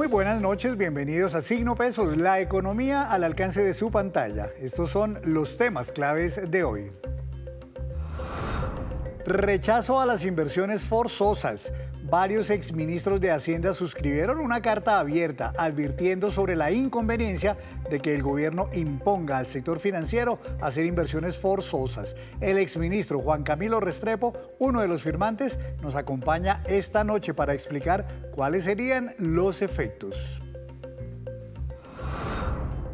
Muy buenas noches, bienvenidos a Signo Pesos, la economía al alcance de su pantalla. Estos son los temas claves de hoy. Rechazo a las inversiones forzosas. Varios exministros de Hacienda suscribieron una carta abierta advirtiendo sobre la inconveniencia de que el gobierno imponga al sector financiero hacer inversiones forzosas. El exministro Juan Camilo Restrepo, uno de los firmantes, nos acompaña esta noche para explicar cuáles serían los efectos.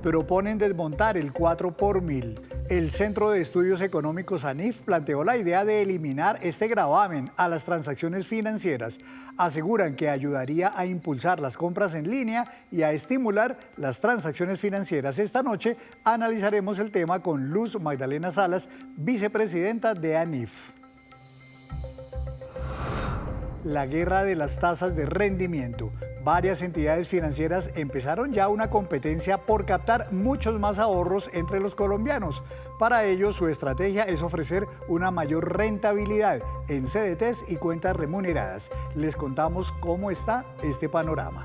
Proponen desmontar el 4 por mil. El Centro de Estudios Económicos ANIF planteó la idea de eliminar este gravamen a las transacciones financieras. Aseguran que ayudaría a impulsar las compras en línea y a estimular las transacciones financieras. Esta noche analizaremos el tema con Luz Magdalena Salas, vicepresidenta de ANIF. La guerra de las tasas de rendimiento. Varias entidades financieras empezaron ya una competencia por captar muchos más ahorros entre los colombianos. Para ello, su estrategia es ofrecer una mayor rentabilidad en CDTs y cuentas remuneradas. Les contamos cómo está este panorama.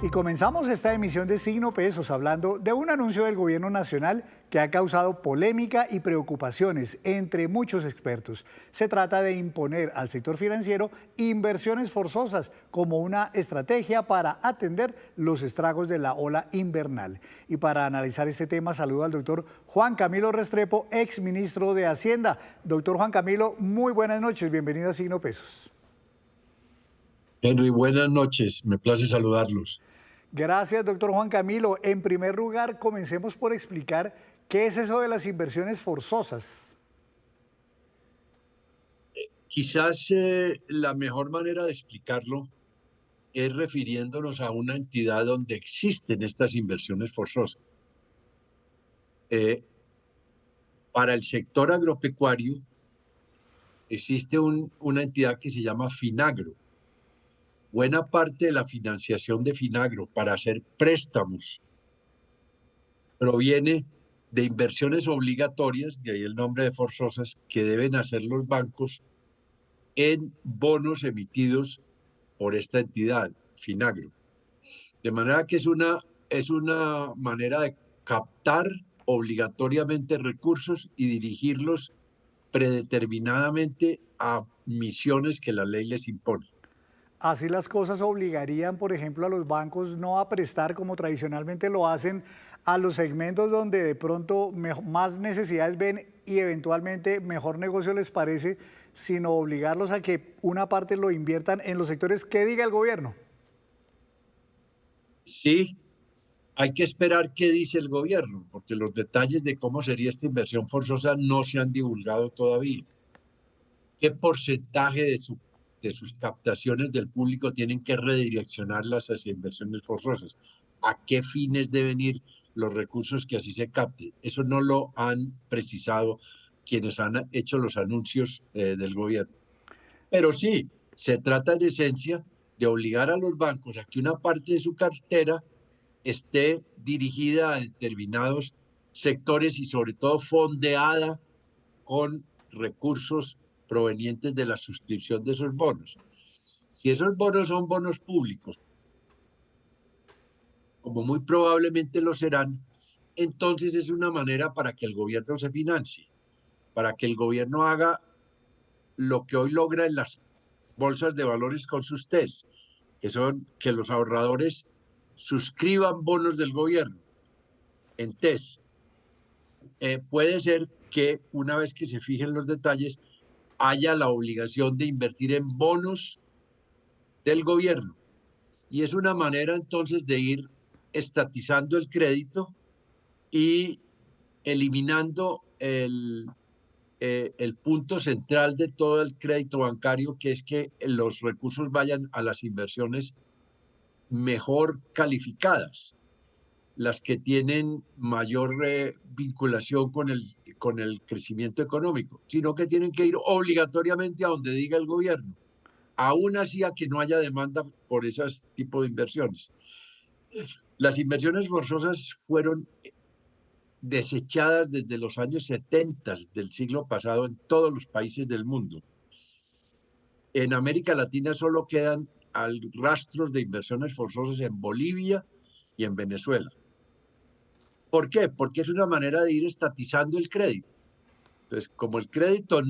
Y comenzamos esta emisión de Signo Pesos hablando de un anuncio del gobierno nacional que ha causado polémica y preocupaciones entre muchos expertos. Se trata de imponer al sector financiero inversiones forzosas como una estrategia para atender los estragos de la ola invernal. Y para analizar este tema saludo al doctor Juan Camilo Restrepo, exministro de Hacienda. Doctor Juan Camilo, muy buenas noches, bienvenido a Signo Pesos. Henry, buenas noches, me place saludarlos. Gracias, doctor Juan Camilo. En primer lugar, comencemos por explicar qué es eso de las inversiones forzosas. Quizás la mejor manera de explicarlo es refiriéndonos a una entidad donde existen estas inversiones forzosas. Para el sector agropecuario existe una entidad que se llama Finagro. Buena parte de la financiación de Finagro para hacer préstamos proviene de inversiones obligatorias, de ahí el nombre de forzosas, que deben hacer los bancos en bonos emitidos por esta entidad, Finagro. De manera que es una manera de captar obligatoriamente recursos y dirigirlos predeterminadamente a misiones que la ley les impone. Así las cosas obligarían, por ejemplo, a los bancos no a prestar como tradicionalmente lo hacen a los segmentos donde de pronto más necesidades ven y eventualmente mejor negocio les parece, sino obligarlos a que una parte lo inviertan en los sectores que diga el gobierno. Sí, hay que esperar qué dice el gobierno, porque los detalles de cómo sería esta inversión forzosa no se han divulgado todavía. ¿Qué porcentaje de sus captaciones del público tienen que redireccionarlas hacia inversiones forzosas? ¿A qué fines deben ir los recursos que así se capten? Eso no lo han precisado quienes han hecho los anuncios del gobierno. Pero sí, se trata en esencia de obligar a los bancos a que una parte de su cartera esté dirigida a determinados sectores y sobre todo fondeada con recursos provenientes de la suscripción de esos bonos. Si esos bonos son bonos públicos, como muy probablemente lo serán, entonces es una manera para que el gobierno se financie, para que el gobierno haga lo que hoy logra en las bolsas de valores con sus TES, que son que los ahorradores suscriban bonos del gobierno en TES. Puede ser que una vez que se fijen los detalles, haya la obligación de invertir en bonos del gobierno. Y es una manera entonces de ir estatizando el crédito y eliminando el punto central de todo el crédito bancario, que es que los recursos vayan a las inversiones mejor calificadas, las que tienen mayor vinculación con el crecimiento económico, sino que tienen que ir obligatoriamente a donde diga el gobierno, aún así a que no haya demanda por ese tipo de inversiones. Las inversiones forzosas fueron desechadas desde los años 70 del siglo pasado en todos los países del mundo. En América Latina solo quedan rastros de inversiones forzosas en Bolivia y en Venezuela. ¿Por qué? Porque es una manera de ir estatizando el crédito. Entonces, como el crédito,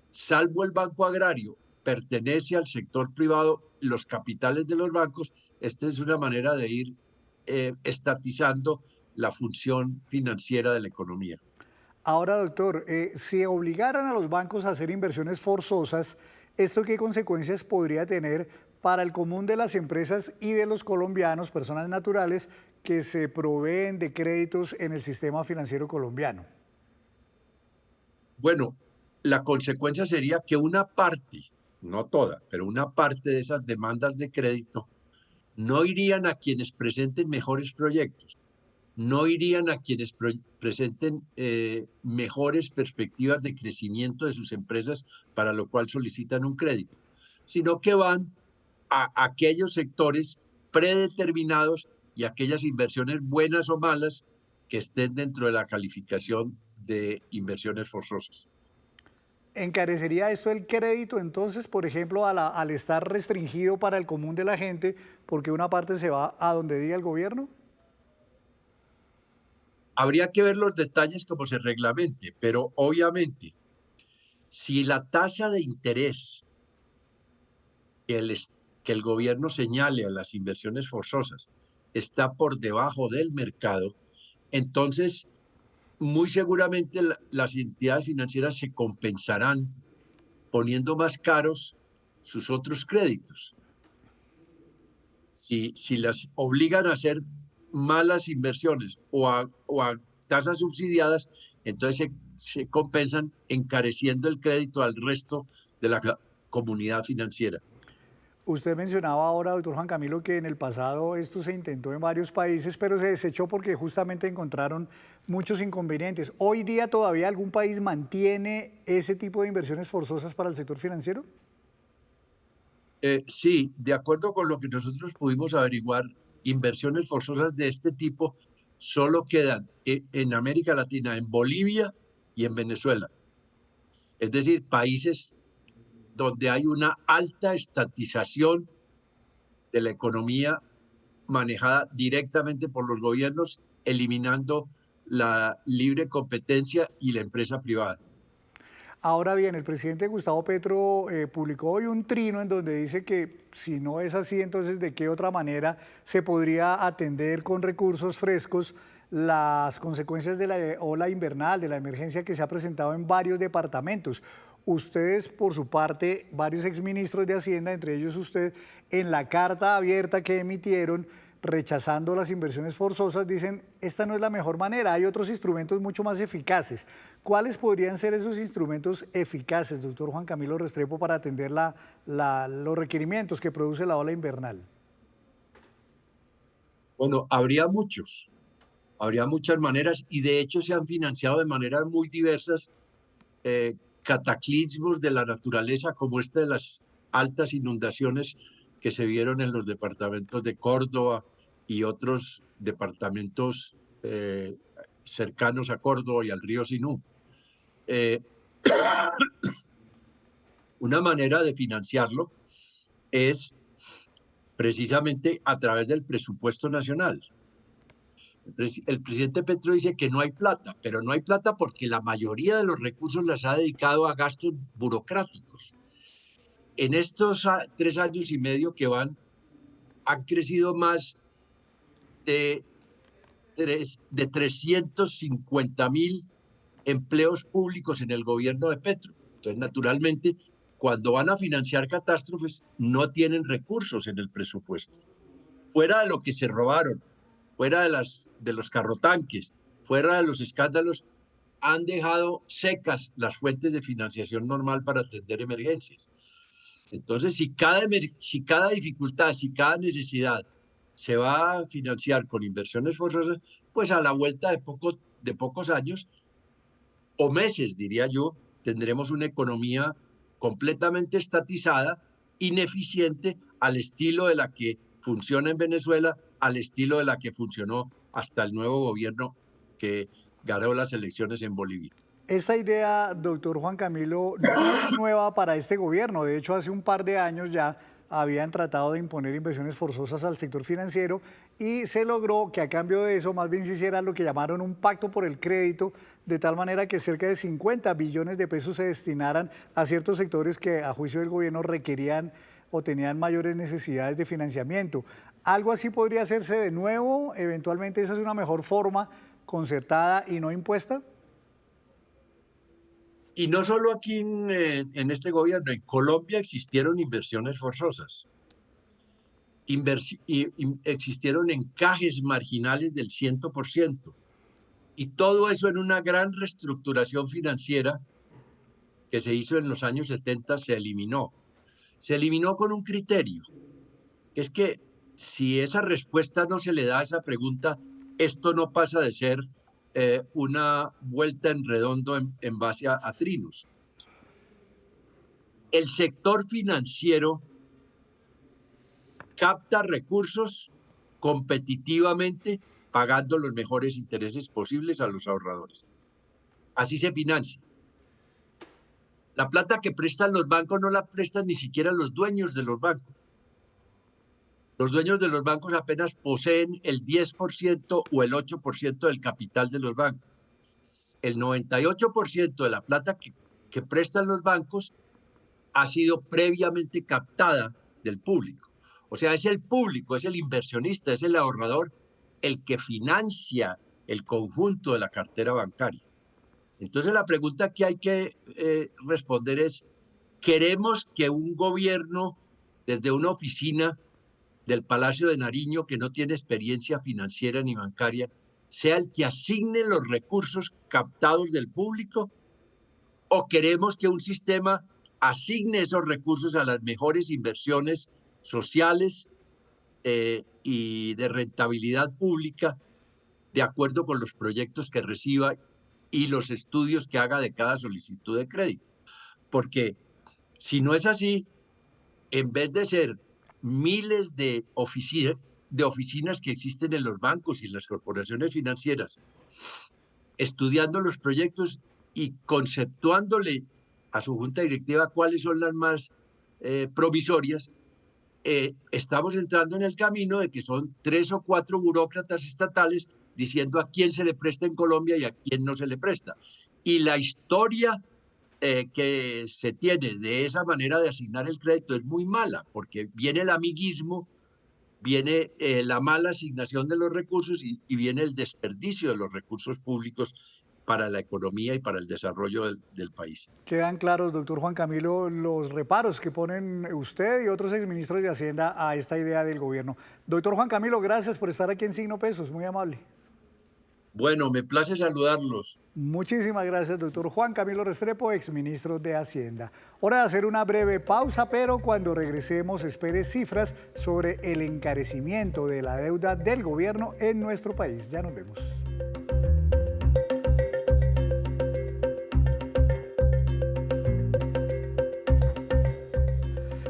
salvo el Banco Agrario, pertenece al sector privado, los capitales de los bancos, esta es una manera de ir estatizando la función financiera de la economía. Ahora, doctor, si obligaran a los bancos a hacer inversiones forzosas, ¿esto qué consecuencias podría tener para el común de las empresas y de los colombianos, personas naturales, que se proveen de créditos en el sistema financiero colombiano? Bueno, la consecuencia sería que una parte, no toda, pero una parte de esas demandas de crédito no irían a quienes presenten mejores proyectos, no irían a quienes presenten mejores perspectivas de crecimiento de sus empresas, para lo cual solicitan un crédito, sino que van a aquellos sectores predeterminados y aquellas inversiones buenas o malas que estén dentro de la calificación de inversiones forzosas. ¿Encarecería esto el crédito entonces, por ejemplo, al estar restringido para el común de la gente, porque una parte se va a donde diga el gobierno? Habría que ver los detalles como se reglamente, pero obviamente, si la tasa de interés que el gobierno señale a las inversiones forzosas está por debajo del mercado, entonces muy seguramente las entidades financieras se compensarán poniendo más caros sus otros créditos. Si las obligan a hacer malas inversiones o a tasas subsidiadas, entonces se compensan encareciendo el crédito al resto de la comunidad financiera. Usted mencionaba ahora, doctor Juan Camilo, que en el pasado esto se intentó en varios países, pero se desechó porque justamente encontraron muchos inconvenientes. ¿Hoy día todavía algún país mantiene ese tipo de inversiones forzosas para el sector financiero? Sí, de acuerdo con lo que nosotros pudimos averiguar, inversiones forzosas de este tipo solo quedan en América Latina, en Bolivia y en Venezuela. Es decir, países donde hay una alta estatización de la economía manejada directamente por los gobiernos, eliminando la libre competencia y la empresa privada. Ahora bien, el presidente Gustavo Petro publicó hoy un trino en donde dice que si no es así, entonces de qué otra manera se podría atender con recursos frescos las consecuencias de la ola invernal, de la emergencia que se ha presentado en varios departamentos. Ustedes, por su parte, varios exministros de Hacienda, entre ellos usted, en la carta abierta que emitieron, rechazando las inversiones forzosas, dicen, esta no es la mejor manera, hay otros instrumentos mucho más eficaces. ¿Cuáles podrían ser esos instrumentos eficaces, doctor Juan Camilo Restrepo, para atender los requerimientos que produce la ola invernal? Bueno, habría muchas maneras y de hecho se han financiado de maneras muy diversas cataclismos de la naturaleza como esta de las altas inundaciones que se vieron en los departamentos de Córdoba y otros departamentos cercanos a Córdoba y al río Sinú. Una manera de financiarlo es precisamente a través del presupuesto nacional. El presidente Petro dice que no hay plata, pero no hay plata porque la mayoría de los recursos las ha dedicado a gastos burocráticos. En estos 3 años y medio que van, han crecido más de 350.000 empleos públicos en el gobierno de Petro. Entonces, naturalmente, cuando van a financiar catástrofes, no tienen recursos en el presupuesto. Fuera de lo que se robaron, fuera de los carrotanques, fuera de los escándalos, han dejado secas las fuentes de financiación normal para atender emergencias. Entonces, si cada dificultad, si cada necesidad se va a financiar con inversiones forzosas, pues a la vuelta de pocos años o meses, diría yo, tendremos una economía completamente estatizada, ineficiente, al estilo de la que funciona en Venezuela, al estilo de la que funcionó hasta el nuevo gobierno que ganó las elecciones en Bolivia. Esta idea, doctor Juan Camilo, no es nueva para este gobierno. De hecho, hace un par de años ya habían tratado de imponer inversiones forzosas al sector financiero y se logró que a cambio de eso más bien se hiciera lo que llamaron un pacto por el crédito, de tal manera que cerca de 50 billones de pesos se destinaran a ciertos sectores que a juicio del gobierno requerían o tenían mayores necesidades de financiamiento. ¿Algo así podría hacerse de nuevo? Eventualmente esa es una mejor forma concertada y no impuesta. Y no solo aquí en este gobierno, en Colombia existieron inversiones forzosas, existieron encajes marginales del 100%, y todo eso en una gran reestructuración financiera que se hizo en los años 70 se eliminó. Se eliminó con un criterio, que es que si esa respuesta no se le da a esa pregunta, esto no pasa de ser una vuelta en redondo en base a trinos. El sector financiero capta recursos competitivamente pagando los mejores intereses posibles a los ahorradores. Así se financia. La plata que prestan los bancos no la prestan ni siquiera los dueños de los bancos. Los dueños de los bancos apenas poseen el 10% o el 8% del capital de los bancos. El 98% de la plata que prestan los bancos ha sido previamente captada del público. O sea, es el público, es el inversionista, es el ahorrador el que financia el conjunto de la cartera bancaria. Entonces la pregunta que hay que responder es, ¿queremos que un gobierno desde una oficina del Palacio de Nariño que no tiene experiencia financiera ni bancaria sea el que asigne los recursos captados del público? ¿O queremos que un sistema asigne esos recursos a las mejores inversiones sociales y de rentabilidad pública de acuerdo con los proyectos que reciba y los estudios que haga de cada solicitud de crédito? Porque si no es así, en vez de ser miles de oficinas que existen en los bancos y en las corporaciones financieras, estudiando los proyectos y conceptuándole a su junta directiva cuáles son las más provisorias, estamos entrando en el camino de que son 3 o 4 burócratas estatales diciendo a quién se le presta en Colombia y a quién no se le presta. Y la historia que se tiene de esa manera de asignar el crédito es muy mala, porque viene el amiguismo, viene la mala asignación de los recursos y viene el desperdicio de los recursos públicos para la economía y para el desarrollo del país. Quedan claros, doctor Juan Camilo, los reparos que ponen usted y otros exministros de Hacienda a esta idea del gobierno. Doctor Juan Camilo, gracias por estar aquí en Signo Pesos, muy amable. Bueno, me place saludarlos. Muchísimas gracias, doctor Juan Camilo Restrepo, exministro de Hacienda. Hora de hacer una breve pausa, pero cuando regresemos espere cifras sobre el encarecimiento de la deuda del gobierno en nuestro país. Ya nos vemos.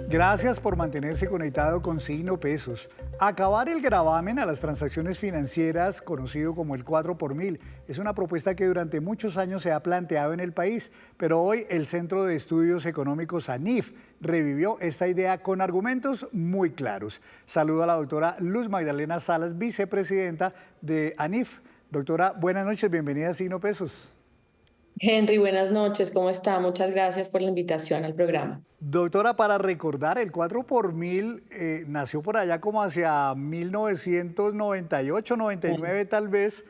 Gracias por mantenerse conectado con Signo Pesos. Acabar el gravamen a las transacciones financieras, conocido como el 4 por mil, es una propuesta que durante muchos años se ha planteado en el país, pero hoy el Centro de Estudios Económicos ANIF revivió esta idea con argumentos muy claros. Saludo a la doctora Luz Magdalena Salas, vicepresidenta de ANIF. Doctora, buenas noches, bienvenida a Signo Pesos. Henry, buenas noches, ¿cómo está? Muchas gracias por la invitación al programa. Doctora, para recordar, el 4 por mil nació por allá como hacia 1998, 99 tal vez,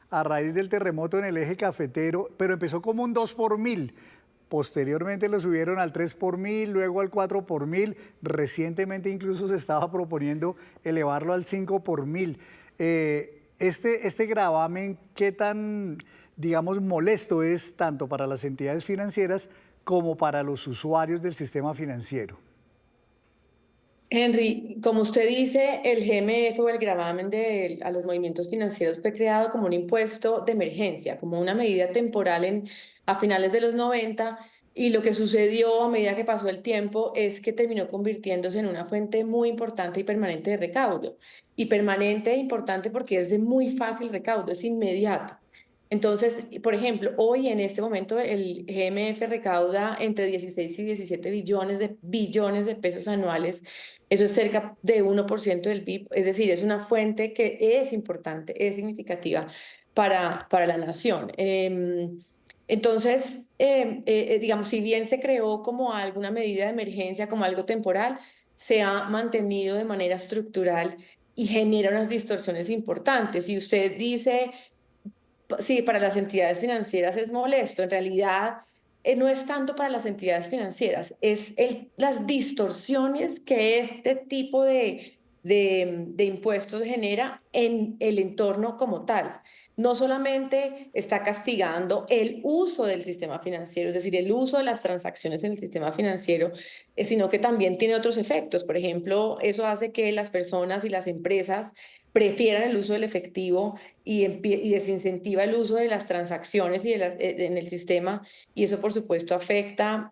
a raíz del terremoto en el eje cafetero, pero empezó como un 2 por mil. Posteriormente lo subieron al 3 por mil, luego al 4 por mil. Recientemente incluso se estaba proponiendo elevarlo al 5 por mil. Este gravamen, ¿qué tan, digamos, molesto es tanto para las entidades financieras como para los usuarios del sistema financiero? Henry, como usted dice, el GMF o el gravamen a los movimientos financieros fue creado como un impuesto de emergencia, como una medida temporal a finales de los 90, y lo que sucedió a medida que pasó el tiempo es que terminó convirtiéndose en una fuente muy importante y permanente de recaudo. Y permanente e importante porque es de muy fácil recaudo, es inmediato. Entonces, por ejemplo, hoy en este momento el GMF recauda entre 16 y 17 billones de pesos anuales. Eso es cerca de 1% del PIB, es decir, es una fuente que es importante, es significativa para la nación. Entonces, digamos, si bien se creó como alguna medida de emergencia, como algo temporal, se ha mantenido de manera estructural y genera unas distorsiones importantes. Si usted dice, sí, para las entidades financieras es molesto, en realidad no es tanto para las entidades financieras, es las distorsiones que este tipo de impuestos genera en el entorno como tal. No solamente está castigando el uso del sistema financiero, es decir, el uso de las transacciones en el sistema financiero, sino que también tiene otros efectos. Por ejemplo, eso hace que las personas y las empresas prefieran el uso del efectivo y desincentiva el uso de las transacciones en el sistema, y eso por supuesto afecta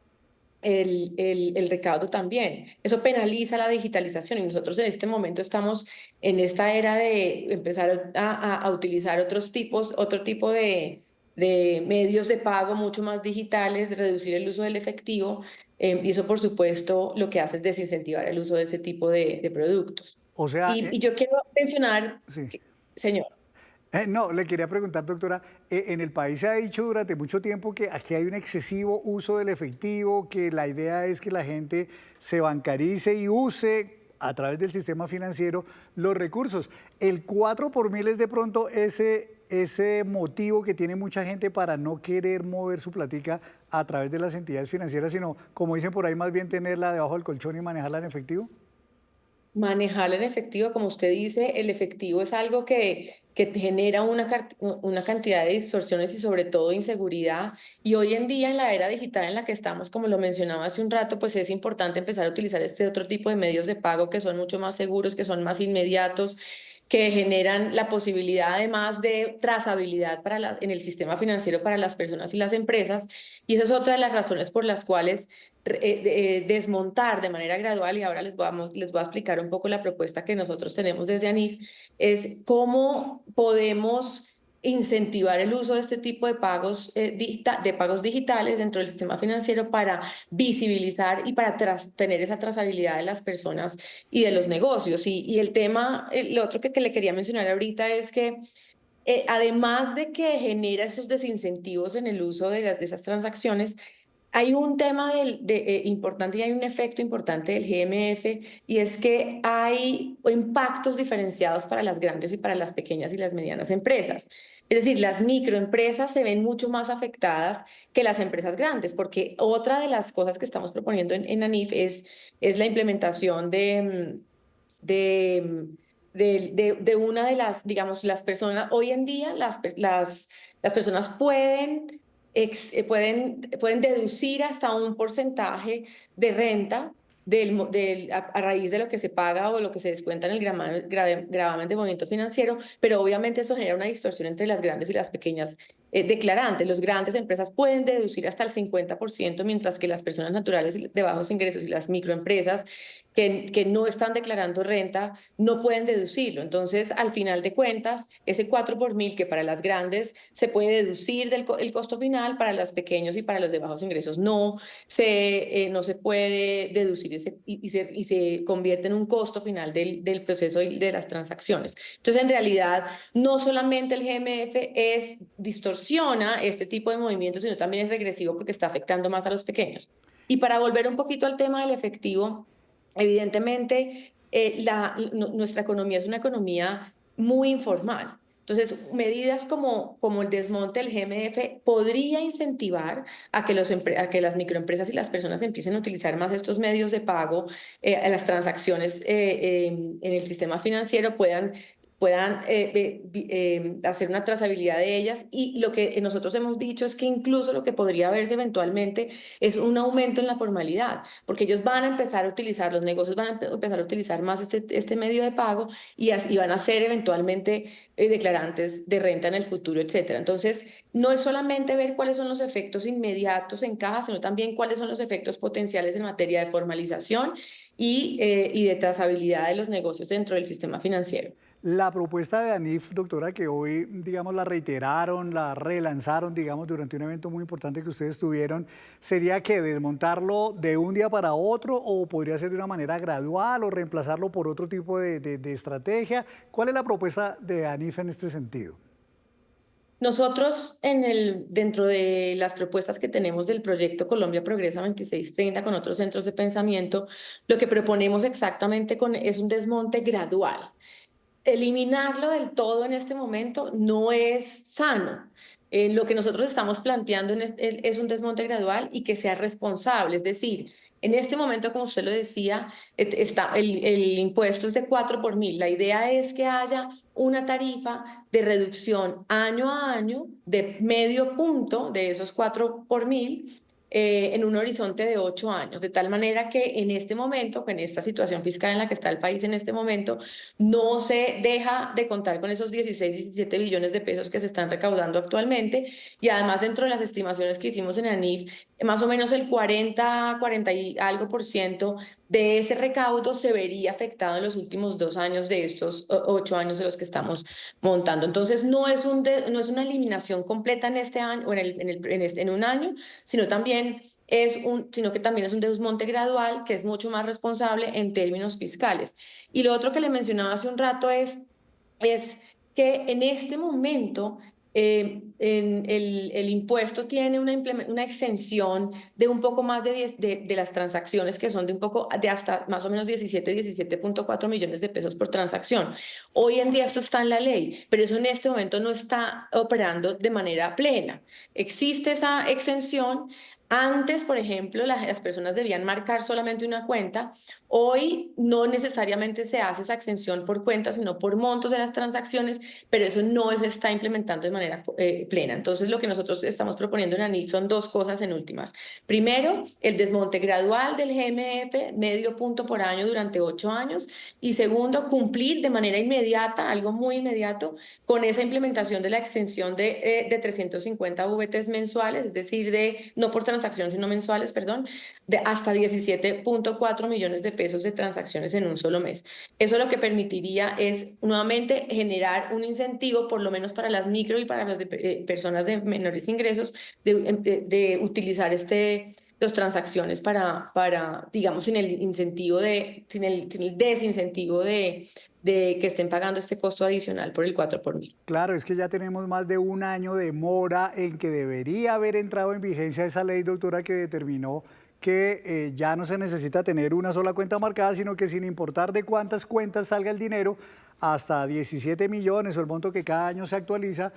el recaudo también. Eso penaliza la digitalización y nosotros en este momento estamos en esta era de empezar a utilizar otro tipo de medios de pago mucho más digitales, de reducir el uso del efectivo, y eso por supuesto lo que hace es desincentivar el uso de ese tipo de productos. O sea, Y yo quiero mencionar, sí. señor. No, le quería preguntar, doctora, en el país se ha dicho durante mucho tiempo que aquí hay un excesivo uso del efectivo, que la idea es que la gente se bancarice y use a través del sistema financiero los recursos. El 4 por mil es de pronto ese motivo que tiene mucha gente para no querer mover su platica a través de las entidades financieras, sino, como dicen por ahí, más bien tenerla debajo del colchón y manejarla en efectivo. Manejar el efectivo, como usted dice, el efectivo es algo que genera una cantidad de distorsiones y sobre todo inseguridad. Y hoy en día, en la era digital en la que estamos, como lo mencionaba hace un rato, pues es importante empezar a utilizar este otro tipo de medios de pago que son mucho más seguros, que son más inmediatos, que generan la posibilidad además de trazabilidad en el sistema financiero para las personas y las empresas. Y esa es otra de las razones por las cuales desmontar de manera gradual, y ahora les voy a explicar un poco la propuesta que nosotros tenemos desde ANIF, es cómo podemos incentivar el uso de este tipo de pagos, de pagos digitales dentro del sistema financiero para visibilizar y para tener esa trazabilidad de las personas y de los negocios. Y el tema, lo otro que le quería mencionar ahorita es que además de que genera esos desincentivos en el uso de esas transacciones, hay un tema importante y hay un efecto importante del GMF, y es que hay impactos diferenciados para las grandes y para las pequeñas y las medianas empresas. Es decir, las microempresas se ven mucho más afectadas que las empresas grandes, porque otra de las cosas que estamos proponiendo en ANIF es la implementación de, de una de las, digamos, las personas, hoy en día las personas pueden deducir hasta un porcentaje de renta a raíz de lo que se paga o lo que se descuenta en el gravamen de movimiento financiero, pero obviamente eso genera una distorsión entre las grandes y las pequeñas declarantes. Las grandes empresas pueden deducir hasta el 50%, mientras que las personas naturales de bajos ingresos y las microempresas que no están declarando renta no pueden deducirlo. Entonces, al final de cuentas, ese 4 por mil que para las grandes se puede deducir el costo final, para los pequeños y para los de bajos ingresos no se puede deducir y se convierte en un costo final del proceso y de las transacciones. Entonces, en realidad, no solamente el GMF distorsiona este tipo de movimientos, sino también es regresivo porque está afectando más a los pequeños. Y para volver un poquito al tema del efectivo, evidentemente, nuestra economía es una economía muy informal. Entonces, medidas como el desmonte del GMF podría incentivar a que las microempresas y las personas empiecen a utilizar más estos medios de pago, las transacciones en el sistema financiero puedan hacer una trazabilidad de ellas. Y lo que nosotros hemos dicho es que incluso lo que podría verse eventualmente es un aumento en la formalidad, porque ellos van a empezar a utilizar, los negocios van a empezar a utilizar más este medio de pago y van a ser eventualmente declarantes de renta en el futuro, etcétera. Entonces, no es solamente ver cuáles son los efectos inmediatos en caja, sino también cuáles son los efectos potenciales en materia de formalización y de trazabilidad de los negocios dentro del sistema financiero. La propuesta de ANIF, doctora, que hoy, digamos, la reiteraron, la relanzaron, digamos, durante un evento muy importante que ustedes tuvieron, ¿sería que desmontarlo de un día para otro o podría ser de una manera gradual o reemplazarlo por otro tipo de estrategia? ¿Cuál es la propuesta de ANIF en este sentido? Nosotros dentro de las propuestas que tenemos del proyecto Colombia Progresa 2630 con otros centros de pensamiento, lo que proponemos exactamente es un desmonte gradual. Eliminarlo del todo en este momento no es sano. Lo que nosotros estamos planteando es un desmonte gradual y que sea responsable. Es decir, en este momento, como usted lo decía, el impuesto es de 4 por mil. La idea es que haya una tarifa de reducción año a año de medio punto de esos 4 por mil en un horizonte de 8 años, de tal manera que en este momento, en esta situación fiscal en la que está el país en este momento, no se deja de contar con esos 16, 17 billones de pesos que se están recaudando actualmente y además dentro de las estimaciones que hicimos en ANIF, más o menos el 40 y algo por ciento de ese recaudo se vería afectado en los últimos 2 años de estos 8 años de los que estamos montando. Entonces no es una eliminación completa en este año o en un año, sino que también es un desmonte gradual que es mucho más responsable en términos fiscales. Y lo otro que le mencionaba hace un rato es que en este momento el impuesto tiene una exención de un poco más de las transacciones que son de hasta más o menos 17.4 millones de pesos por transacción. Hoy en día esto está en la ley, pero eso en este momento no está operando de manera plena. Existe esa exención. Antes, por ejemplo, las personas debían marcar solamente una cuenta. Hoy no necesariamente se hace esa exención por cuenta, sino por montos de las transacciones, pero eso no se está implementando de manera plena. Entonces, lo que nosotros estamos proponiendo en ANIL son 2 cosas en últimas. Primero, el desmonte gradual del GMF, medio punto por año durante 8 años. Y segundo, cumplir de manera inmediata, algo muy inmediato, con esa implementación de la exención de 350 VTs mensuales, es decir, no por transacción, sino mensuales, perdón, de hasta 17.4 millones de pesos de transacciones en un solo mes. Eso lo que permitiría es nuevamente generar un incentivo, por lo menos para las micro y para las personas de menores ingresos, de utilizar las transacciones digamos, sin el desincentivo de que estén pagando este costo adicional por el 4 por mil. Claro, es que ya tenemos más de un año de mora en que debería haber entrado en vigencia esa ley, doctora, que determinó que ya no se necesita tener una sola cuenta marcada, sino que sin importar de cuántas cuentas salga el dinero, hasta 17 millones o el monto que cada año se actualiza,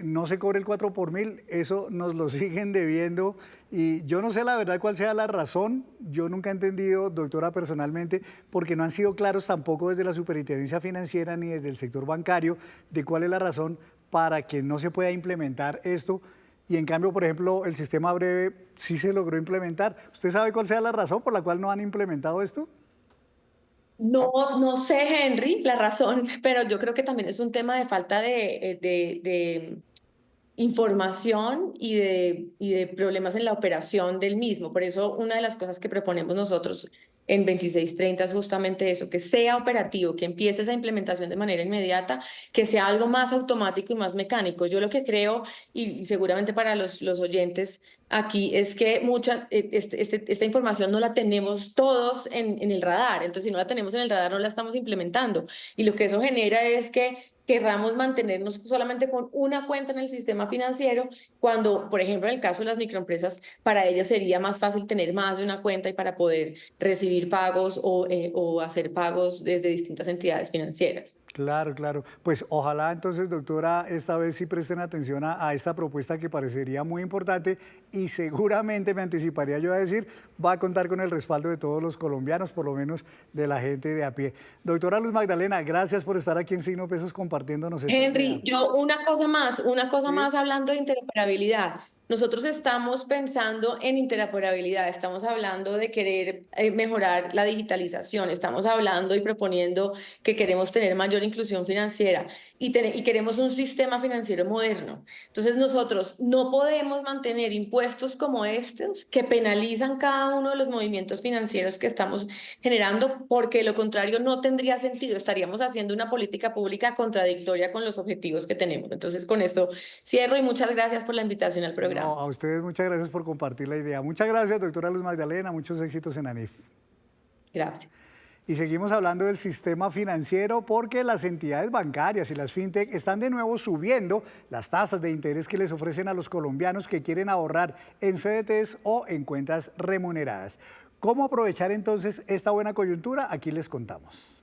no se cobre el 4 por mil. Eso nos lo siguen debiendo y yo no sé la verdad cuál sea la razón. Yo nunca he entendido, doctora, personalmente, porque no han sido claros tampoco desde la Superintendencia Financiera ni desde el sector bancario de cuál es la razón para que no se pueda implementar esto. Y en cambio, por ejemplo, el sistema breve sí se logró implementar. ¿Usted sabe cuál sea la razón por la cual no han implementado esto? No sé, Henry, la razón, pero yo creo que también es un tema de falta de información y de problemas en la operación del mismo. Por eso, una de las cosas que proponemos nosotros en 2630 es justamente eso, que sea operativo, que empiece esa implementación de manera inmediata, que sea algo más automático y más mecánico. Yo lo que creo, y seguramente para los oyentes aquí, es que esta información no la tenemos todos en el radar. Entonces, si no la tenemos en el radar, no la estamos implementando. Y lo que eso genera es que querramos mantenernos solamente con una cuenta en el sistema financiero, cuando, por ejemplo, en el caso de las microempresas, para ellas sería más fácil tener más de una cuenta y para poder recibir pagos o hacer pagos desde distintas entidades financieras. Claro, claro. Pues ojalá entonces, doctora, esta vez sí presten atención a esta propuesta que parecería muy importante y seguramente, me anticiparía yo a decir, va a contar con el respaldo de todos los colombianos, por lo menos de la gente de a pie. Doctora Luz Magdalena, gracias por estar aquí en Signo Pesos compartiéndonos esta idea. Henry, yo una cosa más Sí. hablando de interoperabilidad. nosotros estamos pensando en interoperabilidad, estamos hablando de querer mejorar la digitalización, estamos hablando y proponiendo que queremos tener mayor inclusión financiera y queremos un sistema financiero moderno. Entonces nosotros no podemos mantener impuestos como estos que penalizan cada uno de los movimientos financieros que estamos generando, porque de lo contrario no tendría sentido, estaríamos haciendo una política pública contradictoria con los objetivos que tenemos. Entonces con esto cierro y muchas gracias por la invitación al programa. No, a ustedes muchas gracias por compartir la idea. Muchas gracias, doctora Luz Magdalena, muchos éxitos en ANIF. Gracias. Y seguimos hablando del sistema financiero porque las entidades bancarias y las fintech están de nuevo subiendo las tasas de interés que les ofrecen a los colombianos que quieren ahorrar en CDTs o en cuentas remuneradas. ¿Cómo aprovechar entonces esta buena coyuntura? Aquí les contamos.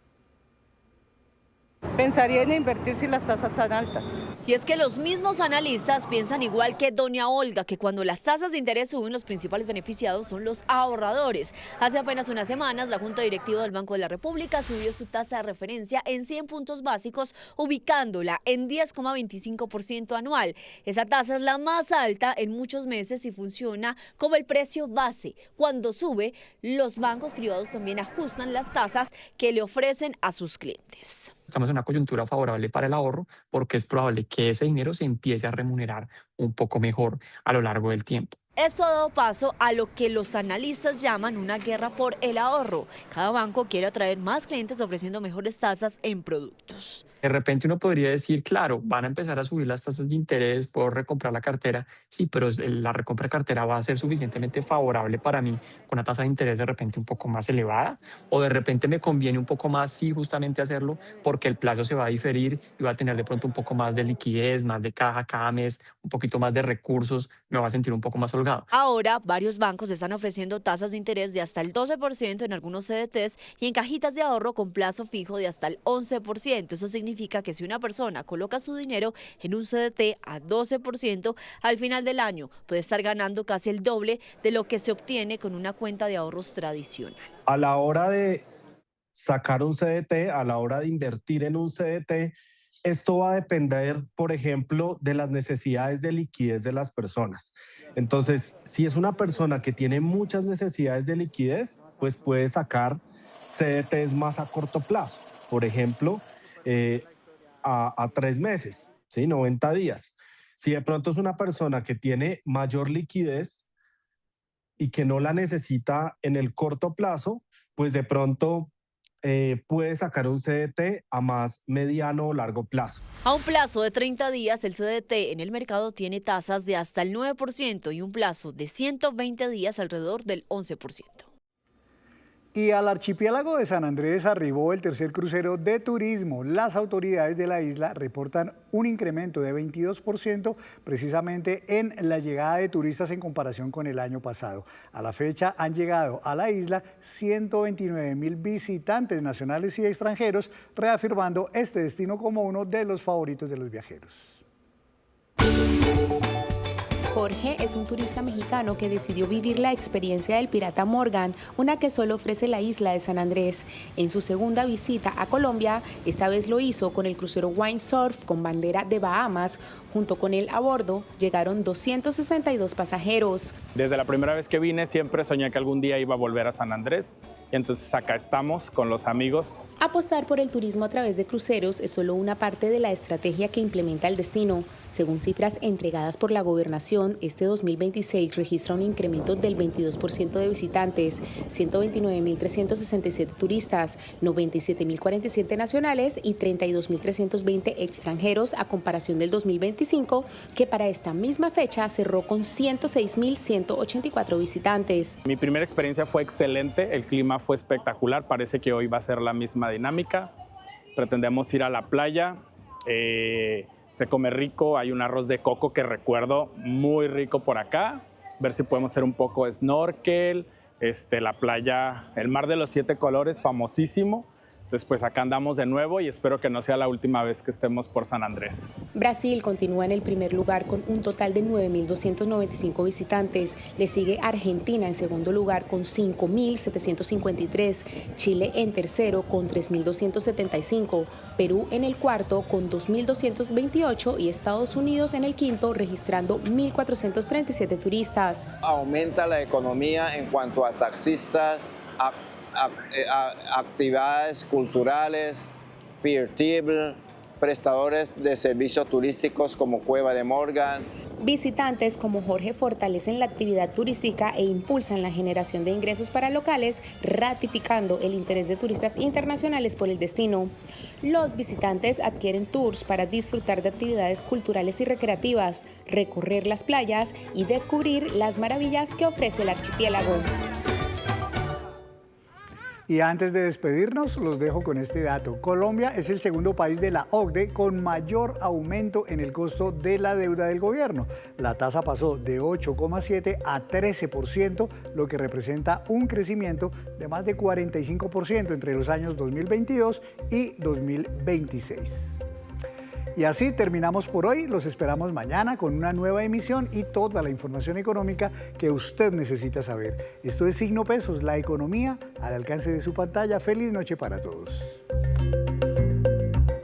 Pensaría en invertir si las tasas están altas. Y es que los mismos analistas piensan igual que doña Olga, que cuando las tasas de interés suben, los principales beneficiados son los ahorradores. Hace apenas unas semanas, la Junta Directiva del Banco de la República subió su tasa de referencia en 100 puntos básicos, ubicándola en 10,25% anual. Esa tasa es la más alta en muchos meses y funciona como el precio base. Cuando sube, los bancos privados también ajustan las tasas que le ofrecen a sus clientes. Estamos en una coyuntura favorable para el ahorro porque es probable que ese dinero se empiece a remunerar un poco mejor a lo largo del tiempo. Esto ha dado paso a lo que los analistas llaman una guerra por el ahorro. Cada banco quiere atraer más clientes ofreciendo mejores tasas en productos. De repente uno podría decir, claro, van a empezar a subir las tasas de interés, puedo recomprar la cartera, sí, pero la recompra de cartera va a ser suficientemente favorable para mí con una tasa de interés de repente un poco más elevada, o de repente me conviene un poco más, sí, justamente hacerlo, porque el plazo se va a diferir y va a tener de pronto un poco más de liquidez, más de caja cada mes, un poquito más de recursos, me va a sentir un poco más holgado. Ahora, varios bancos están ofreciendo tasas de interés de hasta el 12% en algunos CDTs y en cajitas de ahorro con plazo fijo de hasta el 11%. Eso significa que si una persona coloca su dinero en un CDT a 12%, al final del año puede estar ganando casi el doble de lo que se obtiene con una cuenta de ahorros tradicional. A la hora de sacar un CDT, a la hora de invertir en un CDT, esto va a depender, por ejemplo, de las necesidades de liquidez de las personas. Entonces, si es una persona que tiene muchas necesidades de liquidez, pues puede sacar CDTs más a corto plazo. Por ejemplo, a 3 meses, ¿sí? 90 días. Si de pronto es una persona que tiene mayor liquidez y que no la necesita en el corto plazo, pues de pronto puede sacar un CDT a más mediano o largo plazo. A un plazo de 30 días, el CDT en el mercado tiene tasas de hasta el 9% y un plazo de 120 días alrededor del 11%. Y al archipiélago de San Andrés arribó el tercer crucero de turismo. Las autoridades de la isla reportan un incremento de 22% precisamente en la llegada de turistas en comparación con el año pasado. A la fecha han llegado a la isla 129.000 visitantes nacionales y extranjeros, reafirmando este destino como uno de los favoritos de los viajeros. Jorge es un turista mexicano que decidió vivir la experiencia del Pirata Morgan, una que solo ofrece la isla de San Andrés. En su segunda visita a Colombia, esta vez lo hizo con el crucero Windsurf con bandera de Bahamas. Junto con él a bordo llegaron 262 pasajeros. Desde la primera vez que vine siempre soñé que algún día iba a volver a San Andrés y entonces acá estamos con los amigos. Apostar por el turismo a través de cruceros es solo una parte de la estrategia que implementa el destino. Según cifras entregadas por la gobernación, este 2026 registra un incremento del 22% de visitantes, 129.367 turistas, 97.047 nacionales y 32.320 extranjeros a comparación del 2025, que para esta misma fecha cerró con 106.184 visitantes. Mi primera experiencia fue excelente, el clima fue espectacular, parece que hoy va a ser la misma dinámica. Pretendemos ir a la playa. Se come rico, hay un arroz de coco que recuerdo muy rico por acá, ver si podemos hacer un poco de snorkel, la playa, el mar de los 7 colores, famosísimo, Entonces, pues acá andamos de nuevo y espero que no sea la última vez que estemos por San Andrés. Brasil continúa en el primer lugar con un total de 9.295 visitantes. Le sigue Argentina en segundo lugar con 5.753, Chile en tercero con 3.275, Perú en el cuarto con 2.228 y Estados Unidos en el quinto registrando 1.437 turistas. Aumenta la economía en cuanto a taxistas, actividades culturales, peer table, prestadores de servicios turísticos como Cueva de Morgan. Visitantes como Jorge fortalecen la actividad turística e impulsan la generación de ingresos para locales, ratificando el interés de turistas internacionales por el destino. Los visitantes adquieren tours para disfrutar de actividades culturales y recreativas, recorrer las playas y descubrir las maravillas que ofrece el archipiélago. Y antes de despedirnos, los dejo con este dato. Colombia es el segundo país de la OCDE con mayor aumento en el costo de la deuda del gobierno. La tasa pasó de 8,7 a 13%, lo que representa un crecimiento de más de 45% entre los años 2022 y 2026. Y así terminamos por hoy. Los esperamos mañana con una nueva emisión y toda la información económica que usted necesita saber. Esto es Signo Pesos, la economía al alcance de su pantalla. Feliz noche para todos.